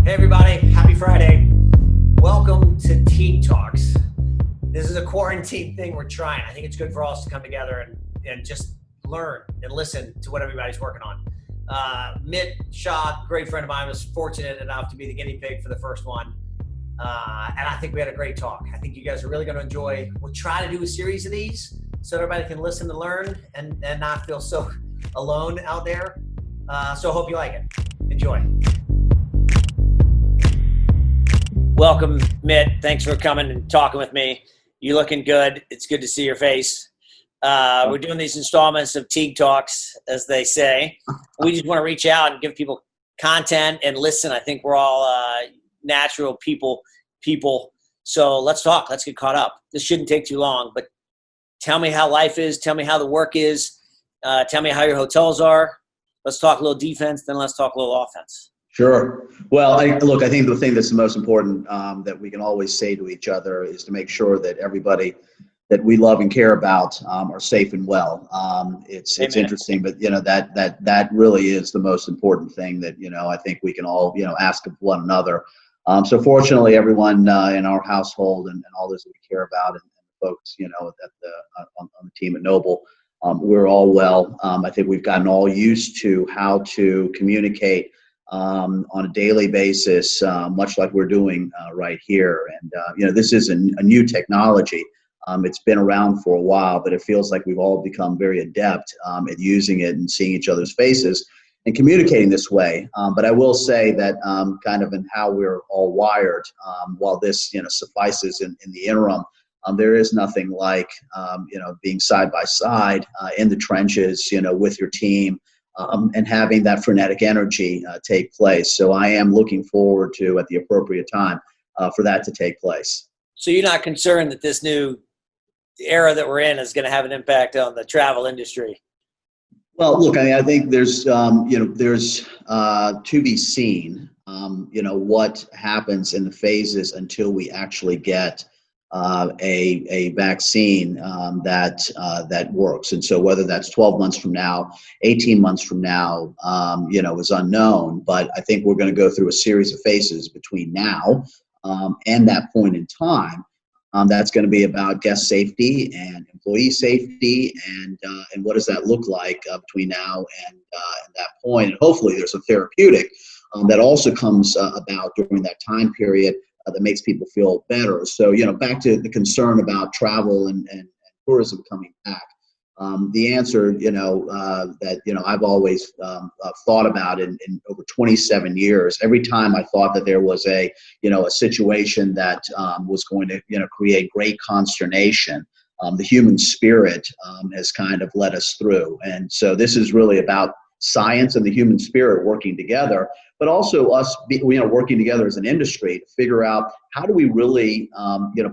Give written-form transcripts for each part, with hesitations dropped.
Hey everybody, happy Friday. Welcome to Teague Talks. This is a quarantine thing we're trying. I think it's good for all us to come together and just learn and listen to what everybody's working on. Mit Shah, great friend of mine, was fortunate enough to be the guinea pig for the first one. And I think we had a great talk. I think you guys are really going to enjoy. We'll try to do a series of these so everybody can listen and learn and not feel so alone out there. So I hope you like it. Enjoy. Welcome, Mit. Thanks for coming and talking with me. You looking good. It's good to see your face. We're doing these installments of Teague Talks, as they say. We just want to reach out and give people content and listen. I think we're all natural people. So let's talk. Let's get caught up. This shouldn't take too long, but tell me how life is. Tell me how the work is. Tell me how your hotels are. Let's talk a little defense, then let's talk a little offense. Sure. Well, I think the thing that's the most important that we can always say to each other is to make sure that everybody that we love and care about are safe and well. It's interesting, but that really is the most important thing that I think we can all ask of one another. So fortunately, everyone in our household and all those that we care about and folks on the team at Noble, we're all well. I think we've gotten all used to how to communicate on a daily basis, much like we're doing right here. And, this is a new technology. It's been around for a while, but it feels like we've all become very adept at using it and seeing each other's faces and communicating this way. But I will say that kind of in how we're all wired, while this, suffices in the interim, there is nothing like, being side by side in the trenches, with your team. And having that frenetic energy take place. So I am looking forward to, at the appropriate time, for that to take place. So you're not concerned that this new era that we're in is going to have an impact on the travel industry? Well, look, I think there's to be seen, what happens in the phases until we actually get a vaccine that works. And so whether that's 12 months from now, 18 months from now, is unknown. But I think we're going to go through a series of phases between now and that point in time. That's going to be about guest safety and employee safety, and what does that look like between now and that point. And hopefully there's a therapeutic that also comes about during that time period that makes people feel better. So, back to the concern about travel and tourism coming back. The answer, that, I've always thought about in over 27 years, every time I thought that there was a situation that was going to, create great consternation, the human spirit has kind of led us through. And so this is really about science and the human spirit working together, but also us, working together as an industry to figure out how do we really,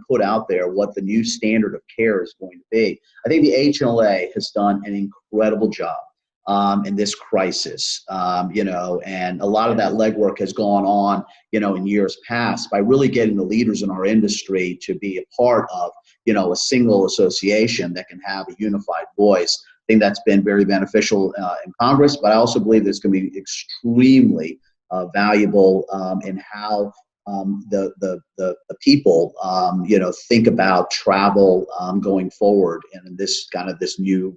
put out there what the new standard of care is going to be. I think the HLA has done an incredible job in this crisis, and a lot of that legwork has gone on, in years past by really getting the leaders in our industry to be a part of, a single association that can have a unified voice. I think that's been very beneficial in Congress, but I also believe that's going to be extremely valuable in how the people think about travel going forward and in this new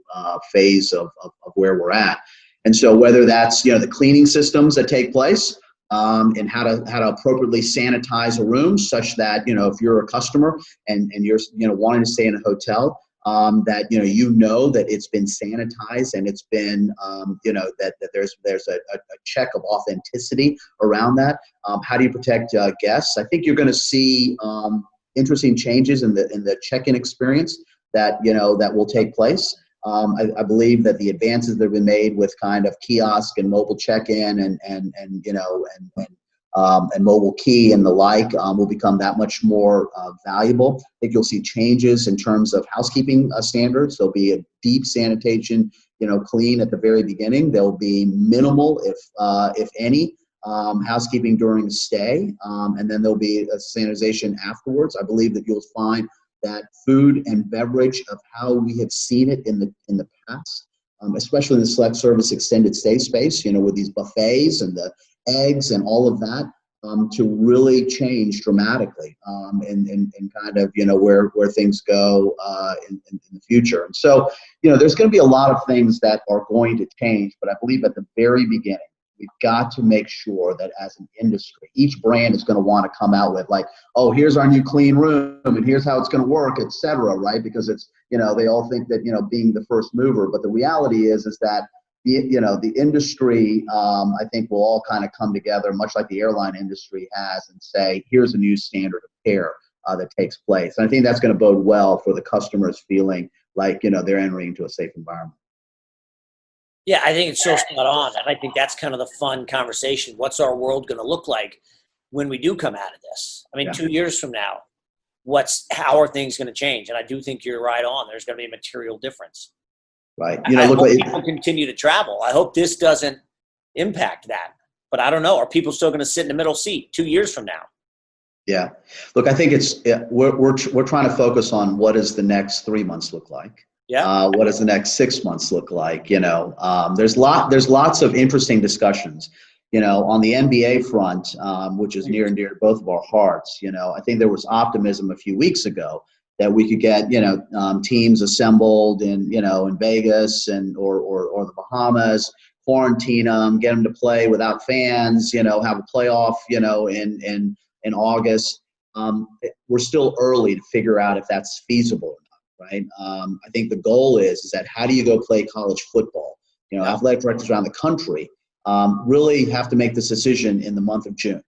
phase of where we're at. And so whether that's the cleaning systems that take place and how to appropriately sanitize a room such that if you're a customer and you're wanting to stay in a hotel, that that it's been sanitized and it's been that there's a check of authenticity around that. How do you protect guests? I think you're going to see interesting changes in the check-in experience that that will take place. I believe that the advances that have been made with kind of kiosk and mobile check-in and mobile key and the like will become that much more valuable. I think you'll see changes in terms of housekeeping standards. There'll be a deep sanitation, clean at the very beginning. There'll be minimal, if any, housekeeping during the stay, and then there'll be a sanitization afterwards. I believe that you'll find that food and beverage of how we have seen it in the past, especially in the select service extended stay space, with these buffets and the eggs and all of that, to really change dramatically in kind of, where things go in the future. And so, there's going to be a lot of things that are going to change, but I believe at the very beginning, we've got to make sure that as an industry, each brand is going to want to come out with like, oh, here's our new clean room and here's how it's going to work, et cetera, right? Because it's, they all think that, being the first mover, but the reality is that the industry, I think, will all kind of come together, much like the airline industry has, and say, here's a new standard of care that takes place. And I think that's going to bode well for the customers feeling like, they're entering into a safe environment. Yeah, I think it's so spot on. And I think that's kind of the fun conversation. What's our world going to look like when we do come out of this? I mean, Yeah. 2 years from now, how are things going to change? And I do think you're right on. There's going to be a material difference. Right. I hope people continue to travel. I hope this doesn't impact that. But I don't know. Are people still going to sit in the middle seat 2 years from now? Yeah. Look, I think we're trying to focus on what does the next 3 months look like. Yeah. What does the next 6 months look like? There's lots of interesting discussions. On the NBA front, which is near and dear to both of our hearts. I think there was optimism a few weeks ago that we could get teams assembled in Vegas or the Bahamas, quarantine them, get them to play without fans, have a playoff, in August. We're still early to figure out if that's feasible or not, right? I think the goal is that how do you go play college football? Athletic directors around the country really have to make this decision in the month of June,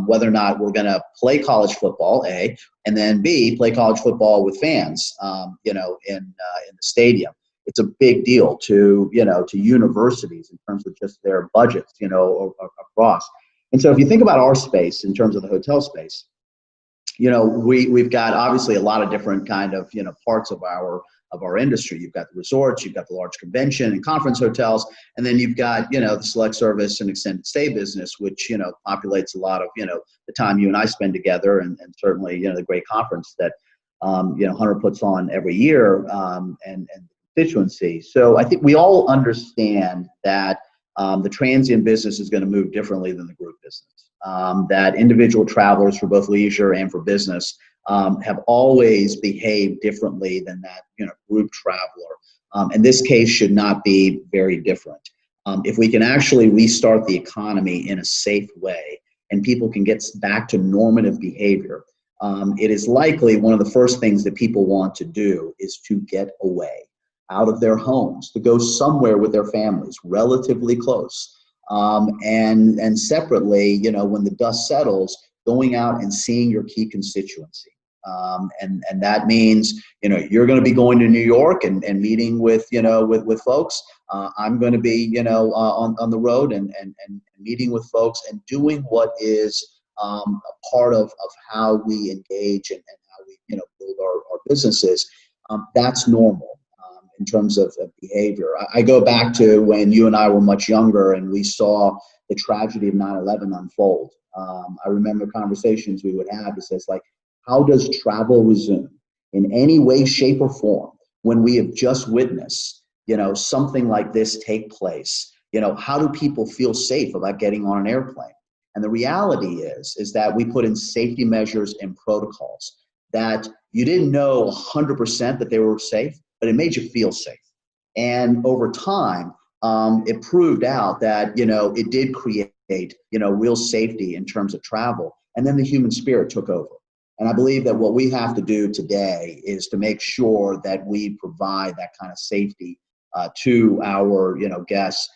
whether or not we're going to play college football, A, and then B, play college football with fans, in the stadium. It's a big deal to universities in terms of just their budgets, across. And so if you think about our space in terms of the hotel space, we've got obviously a lot of different kind of, parts of our industry. You've got the resorts, you've got the large convention and conference hotels, and then you've got, the select service and extended stay business, which, populates a lot of, the time you and I spend together, and certainly, the great conference that, Hunter puts on every year, and constituency. So I think we all understand that the transient business is going to move differently than the group business. That individual travelers for both leisure and for business have always behaved differently than that group traveler. And this case should not be very different. If we can actually restart the economy in a safe way and people can get back to normative behavior, it is likely one of the first things that people want to do is to get away out of their homes, to go somewhere with their families, relatively close. And separately, when the dust settles, going out and seeing your key constituency. And that means, you're going to be going to New York and meeting with folks. I'm going to be, on the road and meeting with folks and doing what is a part of how we engage and how we, build our businesses. That's normal. In terms of behavior. I go back to when you and I were much younger and we saw the tragedy of 9/11 unfold. I remember conversations we would have. It says, like, how does travel resume in any way, shape, or form when we have just witnessed, something like this take place? How do people feel safe about getting on an airplane? And the reality is that we put in safety measures and protocols that you didn't know 100% that they were safe, but it made you feel safe. And over time, it proved out that, it did create, real safety in terms of travel. And then the human spirit took over. And I believe that what we have to do today is to make sure that we provide that kind of safety to our, guests,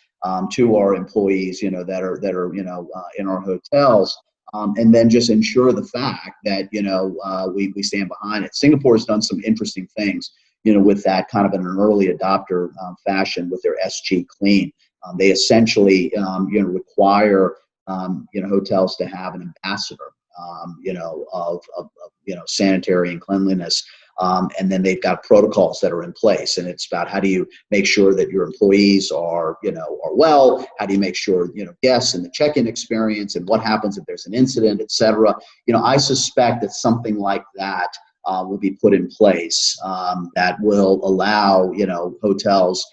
to our employees, that are in our hotels. And then just ensure the fact that, we stand behind it. Singapore has done some interesting things, with that kind of an early adopter fashion with their SG Clean. They essentially, require, hotels to have an ambassador, of sanitary and cleanliness. And then they've got protocols that are in place. And it's about how do you make sure that your employees are well? How do you make sure, guests and the check-in experience and what happens if there's an incident, et cetera? I suspect that something like that will be put in place that will allow, hotels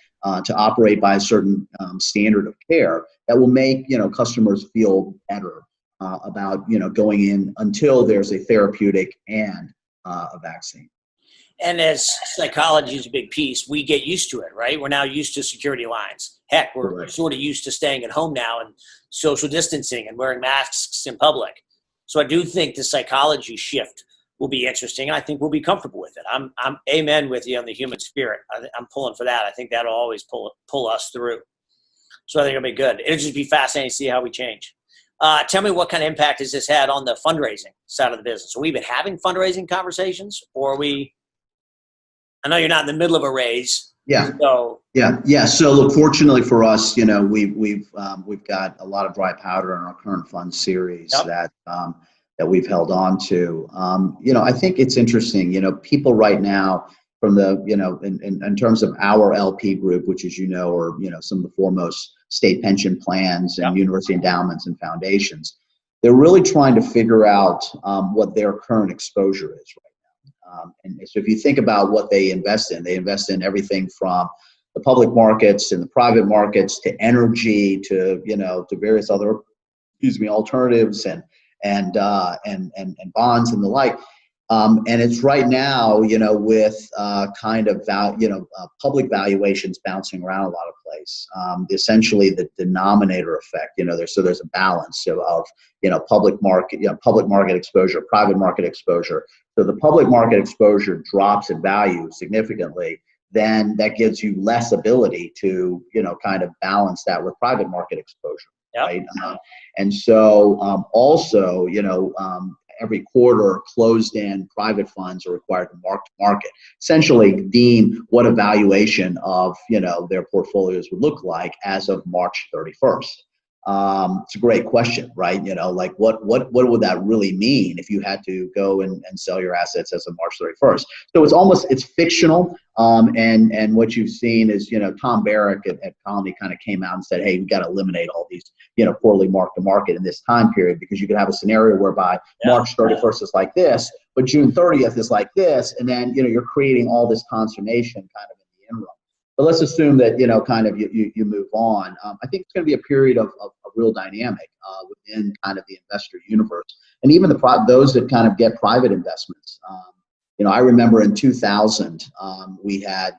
to operate by a certain standard of care that will make, customers feel better about going in until there's a therapeutic and a vaccine. And as psychology is a big piece, we get used to it, right? We're now used to security lines. Heck, we're sort of used to staying at home now and social distancing and wearing masks in public. So I do think the psychology shift will be interesting. I think we'll be comfortable with it. I'm amen with you on the human spirit. I'm pulling for that. I think that'll always pull us through. So I think it'll be good. It'll just be fascinating to see how we change. Tell me, what kind of impact has this had on the fundraising side of the business? Are we even having fundraising conversations, or are we? I know you're not in the middle of a raise. Yeah. So yeah. So look, fortunately for us, we've got a lot of dry powder in our current fund series that we've held on to. I think it's interesting. People right now from the in terms of our LP group, which as are some of the foremost state pension plans and university endowments and foundations, they're really trying to figure out what their current exposure is right now. And so if you think about what they invest in everything from the public markets and the private markets to energy to various other alternatives and bonds and the like. And it's right now, with public valuations bouncing around a lot of place. Essentially, the denominator effect. There's a balance of public market exposure, private market exposure. So the public market exposure drops in value significantly. Then that gives you less ability to kind of balance that with private market exposure. Yep. Right. And so also, every quarter closed-end private funds are required to mark to market, essentially deem what a valuation of their portfolios would look like as of March 31st. It's a great question, right? What would that really mean if you had to go and sell your assets as of March 31st? So it's fictional. And what you've seen is, Tom Barrack at Colony kind of came out and said, hey, we got to eliminate all these, poorly marked to market in this time period, because you could have a scenario whereby March 31st is like this, but June 30th is like this. And then, you're creating all this consternation kind of in the interim. But let's assume that, you move on. I think it's going to be a period of real dynamic within kind of the investor universe. And even those that kind of get private investments. I remember in 2000, we had,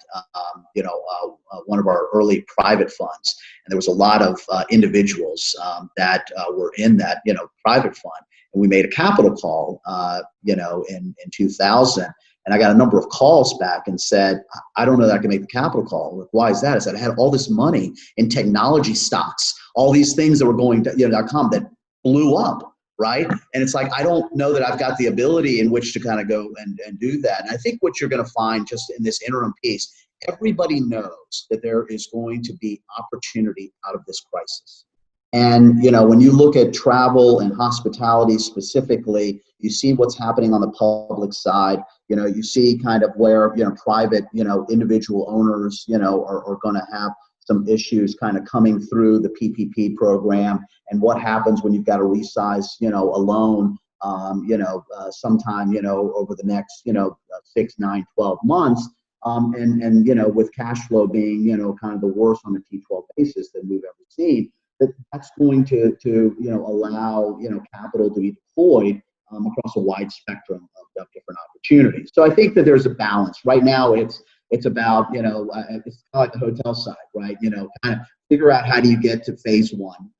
one of our early private funds, and there was a lot of individuals that were in that, private fund. And we made a capital call, in 2000. And I got a number of calls back and said, I don't know that I can make the capital call. Like, why is that? I said, I had all this money in technology stocks, all these things that were going to, .com that blew up, right? And it's like, I don't know that I've got the ability in which to kind of go and do that. And I think what you're going to find just in this interim piece, everybody knows that there is going to be opportunity out of this crisis. And, when you look at travel and hospitality specifically, you see what's happening on the public side. You see kind of where, private, individual owners, are going to have some issues kind of coming through the PPP program, and what happens when you've got to resize, a loan, sometime, over the next, 6, 9, 12 months. And with cash flow being, kind of the worst on a T12 basis that we've ever seen. That's going to allow capital to be deployed across a wide spectrum of different opportunities. So I think that there's a balance. Right now, it's about it's kind of like the hotel side, right? Kind of figure out how do you get to phase one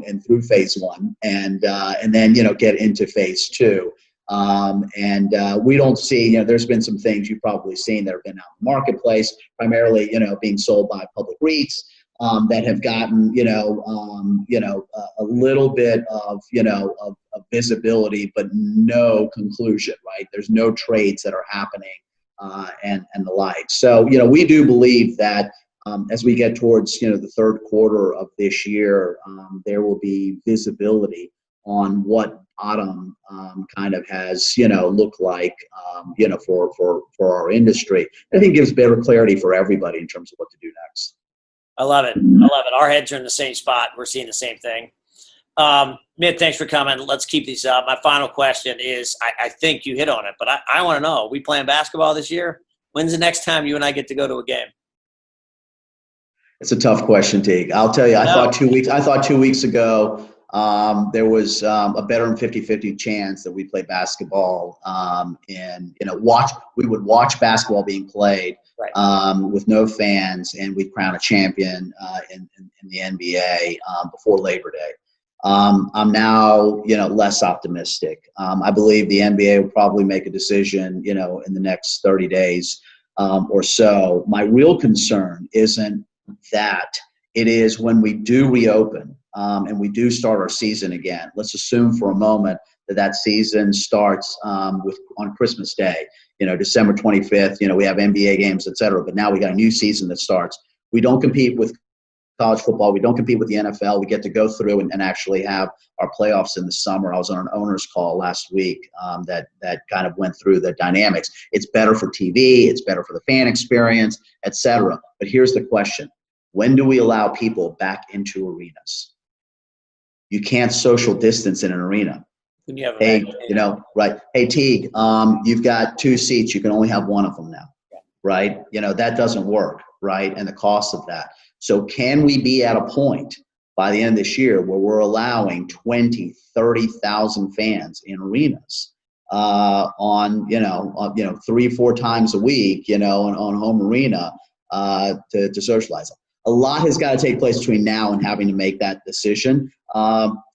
and through phase one, and then get into phase two. We don't see, there's been some things you've probably seen that have been out in the marketplace, primarily being sold by public REITs. That have gotten, a little bit of visibility, but no conclusion, right? There's no trades that are happening, and the like. So, we do believe that as we get towards, the third quarter of this year, there will be visibility on what bottom kind of has, looked like, for our industry. I think it gives better clarity for everybody in terms of what to do next. I love it. Our heads are in the same spot. We're seeing the same thing. Mit, thanks for coming. Let's keep these up. My final question is, I think you hit on it, but I want to know, are we playing basketball this year? When's the next time you and I get to go to a game? It's a tough question, Teague. I'll tell you, I thought 2 weeks ago, there was a better than 50-50 chance that we'd play basketball and, we would watch basketball being played with no fans, and we'd crown a champion in the NBA before Labor Day. I'm now, less optimistic. I believe the NBA will probably make a decision, in the next 30 days or so. My real concern isn't that. It is when we do reopen and we do start our season again. Let's assume for a moment that season starts on Christmas Day, December 25th. We have NBA games, et cetera. But now we got a new season that starts. We don't compete with college football. We don't compete with the NFL. We get to go through and actually have our playoffs in the summer. I was on an owner's call last week that kind of went through the dynamics. It's better for TV. It's better for the fan experience, et cetera. But here's the question. When do we allow people back into arenas? You can't social distance in an arena. When you have Hey, right. Hey, Teague, you've got 2 seats. You can only have one of them now, right? That doesn't work, right? And the cost of that. So can we be at a point by the end of this year where we're allowing 20, 30,000 fans in arenas on 3-4 times a week, on home arena to socialize? A lot has got to take place between now and having to make that decision.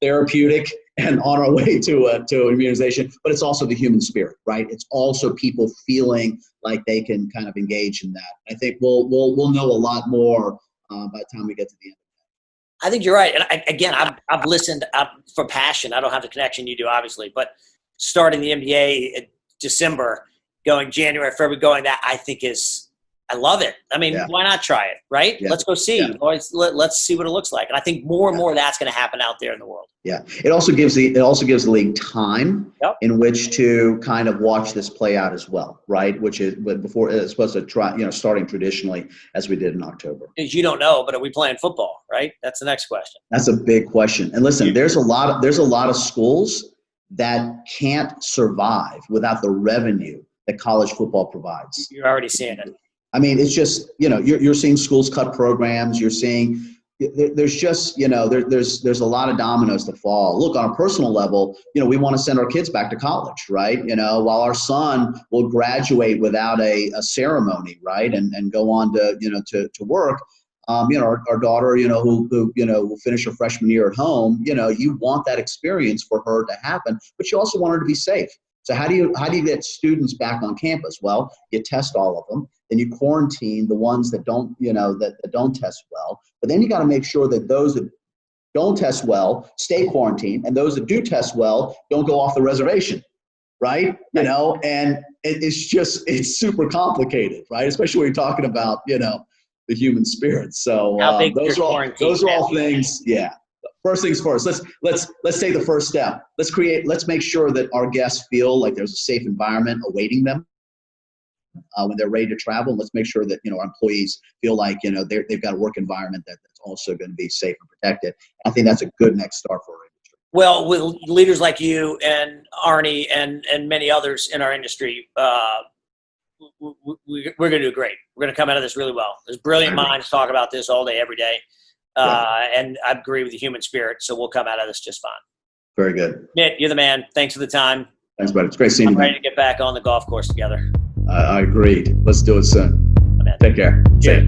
Therapeutic and on our way to immunization, but it's also the human spirit, right? It's also people feeling like they can kind of engage in that. I think we'll know a lot more by the time we get to the end. I think you're right. And I've listened for passion. I don't have the connection you do, obviously, but starting the NBA in December, going January, February, going that, I think I love it. I mean, why not try it, right? Yeah. Let's go see. Yeah. Let's see what it looks like. And I think more and more that's going to happen out there in the world. Yeah. It also gives the league time in which to kind of watch this play out as well, right? Which is before it's supposed to try, starting traditionally as we did in October. You don't know, but are we playing football, right? That's the next question. That's a big question. And listen, there's a lot of schools that can't survive without the revenue that college football provides. You're already seeing it. I mean, it's just, you're seeing schools cut programs. You're seeing there's just, there's a lot of dominoes to fall. Look, on a personal level, we want to send our kids back to college, right? While our son will graduate without a ceremony, right? And go on to work. Our daughter, who will finish her freshman year at home, you want that experience for her to happen, but you also want her to be safe. So how do you get students back on campus? Well, you test all of them. Then you quarantine the ones that don't, that don't test well. But then you got to make sure that those that don't test well stay quarantined, and those that do test well don't go off the reservation, right? And it's super complicated, right? Especially when you're talking about, the human spirit. So those are all things. Yeah. First things first. Let's take the first step. Let's make sure that our guests feel like there's a safe environment awaiting them when they're ready to travel. Let's make sure that our employees feel like they've got a work environment that's also going to be safe and protected. I think that's a good next start for our industry. Well, with leaders like you and Arnie and many others in our industry, we're going to do great. We're going to come out of this really well. There's brilliant minds talk about this all day, every day. And I agree with the human spirit, so we'll come out of this just fine. Very good. Mit, you're the man. Thanks for the time. Thanks, buddy. It's great seeing you. I'm ready to get back on the golf course together. I agreed. Let's do it soon. Take care. Cheers.